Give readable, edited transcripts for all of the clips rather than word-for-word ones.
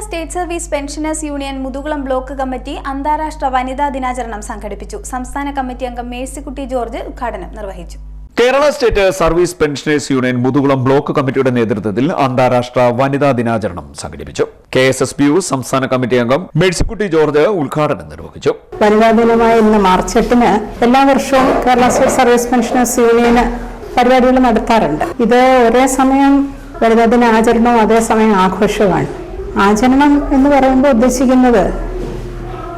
State service pensioners union Muthukulam block committee അന്താരാഷ്ട്ര വനിതാ ദിനാചരണം സംഘടിപ്പിച്ചു. സംസ്ഥാന കമ്മിറ്റി അംഗം മേഴ്സിക്കുട്ടി ജോർജ് ഉദ്ഘാടനം നിർവഹിച്ചു. Kerala state service pensioners union Muthukulam block കമ്മിറ്റിയുടെ നേതൃത്വത്തിൽ അന്താരാഷ്ട്ര വനിതാ ദിനാചരണം സംഘടിപ്പിച്ചു. KSSPU സംസ്ഥാന കമ്മിറ്റി അംഗം മേഴ്സിക്കുട്ടി ജോർജ് ഉദ്ഘാടനം നിർവഹിച്ചു. വനിതാ ദിനമായ ഇന്ന് മാർച്ച് 8 എല്ലാ വർഷവും Kerala state service pensioners union പരിപാടികൾ നടത്താറുണ്ട്. ഇത് ഒരേ സമയം വനിതാ ദിനാചരണവും അതേസമയം ആഘോഷവുമാണ്. ആചരണം എന്ന് പറയുമ്പോൾ ഉദ്ദേശിക്കുന്നത്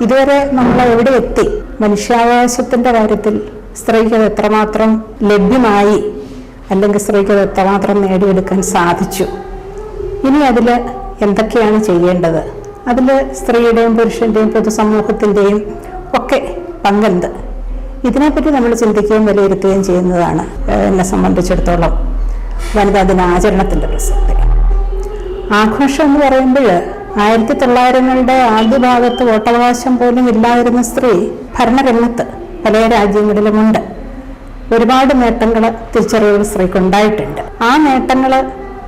ഇതുവരെ നമ്മൾ എവിടെ എത്തി, മനുഷ്യാവകാശത്തിന്റെ കാര്യത്തിൽ സ്ത്രീക്ക് അത് എത്രമാത്രം ലഭ്യമായി, അല്ലെങ്കിൽ സ്ത്രീക്ക് അത് എത്രമാത്രം നേടിയെടുക്കാൻ സാധിച്ചു, ഇനി അതിൽ എന്തൊക്കെയാണ് ചെയ്യേണ്ടത്, അതിൽ സ്ത്രീയുടെയും പുരുഷന്റെയും പൊതുസമൂഹത്തിൻ്റെയും ഒക്കെ പങ്കെന്ത്, ഇതിനെപ്പറ്റി നമ്മൾ ചിന്തിക്കുകയും വിലയിരുത്തുകയും ചെയ്യുന്നതാണ് എന്നെ സംബന്ധിച്ചിടത്തോളം വനിതാ ദിനാചരണത്തിൻ്റെ പ്രസക്തി. ആഘോഷം എന്ന് പറയുമ്പോൾ 1900-കളുടെ ആദ്യ ഭാഗത്ത് വോട്ടവകാശം പോലും ഇല്ലാതിരുന്ന സ്ത്രീ ഭരണരംഗത്ത് പല രാജ്യങ്ങളിലുമുണ്ട്. ഒരുപാട് നേട്ടങ്ങൾ തിരിച്ചറിവുകൾ സ്ത്രീക്കുണ്ടായിട്ടുണ്ട്. ആ നേട്ടങ്ങൾ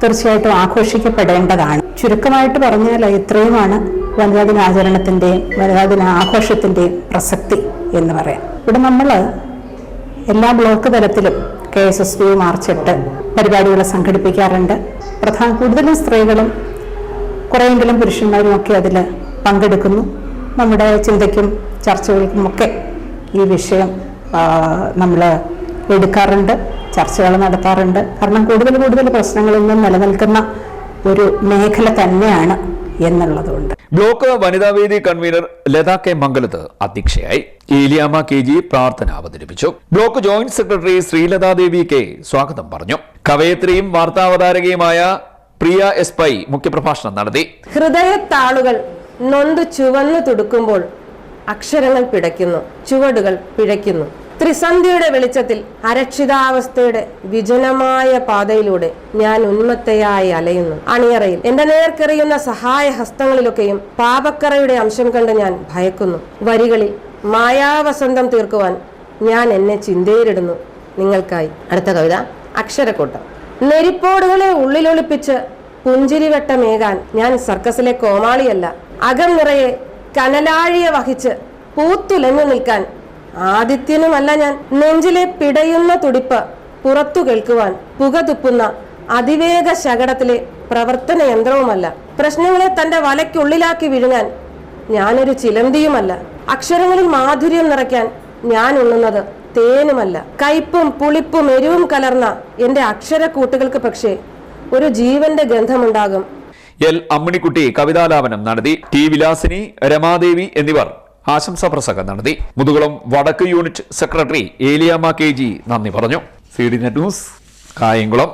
തീർച്ചയായിട്ടും ആഘോഷിക്കപ്പെടേണ്ടതാണ്. ചുരുക്കമായിട്ട് പറഞ്ഞാൽ ഇത്രയുമാണ് വനിതാ ദിനാചരണത്തിൻ്റെയും വനിതാ ദിന ആഘോഷത്തിൻ്റെയും പ്രസക്തി എന്ന് പറയാം. ഇവിടെ നമ്മൾ എല്ലാ ബ്ലോക്ക് തലത്തിലും KSSPU മാർച്ച് 8 പരിപാടികൾ സംഘടിപ്പിക്കാറുണ്ട്. കൂടുതലും സ്ത്രീകളും കുറെയെങ്കിലും പുരുഷന്മാരും ഒക്കെ അതിൽ പങ്കെടുക്കുന്നു. നമ്മുടെ ചിന്തയ്ക്കും ചർച്ചകൾക്കും ഒക്കെ ഈ വിഷയം നമ്മൾ എടുക്കാറുണ്ട്, ചർച്ചകൾ നടത്താറുണ്ട്. കാരണം കൂടുതൽ പ്രശ്നങ്ങളിൽ നിന്നും നിലനിൽക്കുന്ന ഒരു മേഖല തന്നെയാണ് എന്നുള്ളതുകൊണ്ട്. ബ്ലോക്ക് വനിതാവേദി കൺവീനർ ലത കെ മംഗലത്ത് അധ്യക്ഷയായി. ഏലിയാമ്മ KG പ്രാർത്ഥന അവതരിപ്പിച്ചു. ബ്ലോക്ക് ജോയിന്റ് സെക്രട്ടറി ശ്രീലതാദേവി K സ്വാഗതം പറഞ്ഞു. കവയത്രിയും വാർത്താവതാരകയുമായ പ്രിയ S പൈ മുഖ്യപ്രഭാഷണം നടത്തി. ഹൃദയത്താളുകൾ നൊന്ത് ചുവന്നു തുടുക്കുമ്പോൾ അക്ഷരങ്ങൾ പിടയ്ക്കുന്നു, ചുവടുകൾ പിഴയ്ക്കുന്നു. ത്രിസന്ധിയുടെ വെളിച്ചത്തിൽ അരക്ഷിതാവസ്ഥയുടെ വിജനമായ പാതയിലൂടെ ഞാൻ ഉന്മത്തയായി അലയുന്നു. അണിയറയിൽ എന്റെ നേർക്കെറിയുന്ന സഹായ ഹസ്തങ്ങളിലൊക്കെയും പാപക്കറയുടെ അംശം കണ്ട് ഞാൻ ഭയക്കുന്നു. വരികളിൽ മായാവസന്തം തീർക്കുവാൻ ഞാൻ എന്നെ ചിന്തയിലിടുന്നു നിങ്ങൾക്കായി. അടുത്ത കവിത അക്ഷരക്കൂട്ടം. നെരിപ്പോടുകളെ ഉള്ളിലൊളിപ്പിച്ച് പുഞ്ചിരിവട്ടമേകാൻ ഞാൻ സർക്കസിലെ കോമാളിയല്ല. അകം നിറയെ കനലാഴിയെ വഹിച്ച് പൂത്തുലഞ്ഞു നിൽക്കാൻ ആദിത്യനുമല്ല ഞാൻ. നെഞ്ചിലെ പിടയുന്ന തുടിപ്പ് പുറത്തു കേൾക്കുവാൻ പുകതുപ്പുന്ന അതിവേഗ ശകടത്തിലെ പ്രവർത്തന യന്ത്രവുമല്ല. പ്രശ്നങ്ങളെ തന്റെ വലയ്ക്കുള്ളിലാക്കി വിഴുങ്ങാൻ ഞാനൊരു ചിലന്തിയുമല്ല. അക്ഷരങ്ങളിൽ മാധുര്യം നിറയ്ക്കാൻ ഞാൻ ഉണ്ണുന്നത് തേനുമല്ല. കയ്പും പുളിപ്പും എരിവും കലർന്ന എന്റെ അക്ഷരക്കൂട്ടുകൾക്ക് പക്ഷേ ഒരു ജീവന്റെ ഗന്ധമുണ്ടാകും. L അമ്മിണിക്കുട്ടി കവിതാലാപനം നടത്തി. T വിലാസിനി, രമാദേവി എന്നിവർ ആശംസാ പ്രസംഗം നടത്തി. മുതുകുളം വടക്ക് യൂണിറ്റ് സെക്രട്ടറി ഏലിയാമ്മ KG നന്ദി പറഞ്ഞു. CDNet news, Kayamkulam.